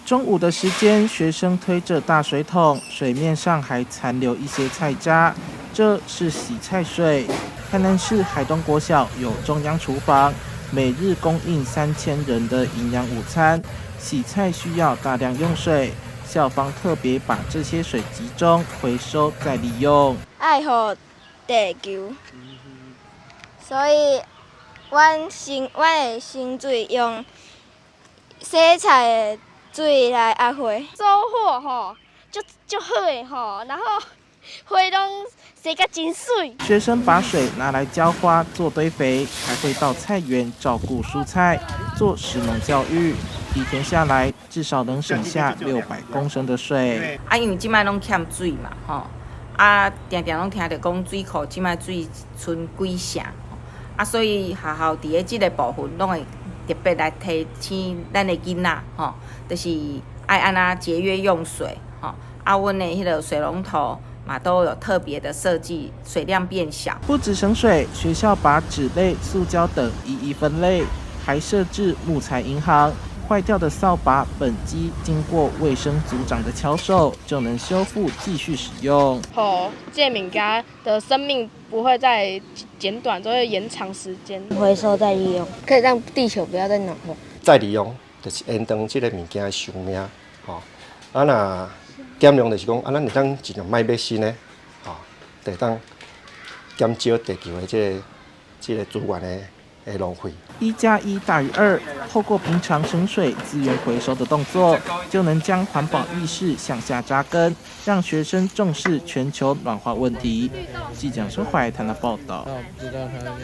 中午的时间，学生推着大水桶，水面上还残留一些菜渣，这是洗菜水。台南市海东国小有中央厨房，每日供应3000人的营养午餐。洗菜需要大量用水，校方特别把这些水集中回收再利用。爱护地球，所以阮的省水用洗菜的水来压花，收获吼就好诶吼，然后花拢洗甲真水。学生把水拿来浇花做堆肥，还会到菜园照顾蔬菜，做食农教育。一天下来，至少能省下600公升的水。因为即摆拢欠水嘛，吼，定定拢听着讲水库即摆水剩几成，所以学校伫咧即个部分，拢会特别来提醒咱的囡仔，吼，就是爱安那节约用水，吼，阮的迄个水龙头嘛都有特别的设计，水量变小。不止省水，学校把纸类、塑胶等一一分类，还设置木材银行。坏掉的扫把本机经过卫生组长的敲手，就能修复继续使用。这物件的生命不会再减短，都会延长时间。回收再利用，可以让地球不要再暖化。再利用就是延长这个物件的寿命，若减量就是讲，咱会当尽量卖买新的，就当减少地球的这个资源的浪费。1+1大于2，透过平常省水资源回收的动作，就能将环保意识向下扎根，让学生重视全球暖化问题。记者孙怀台南报道。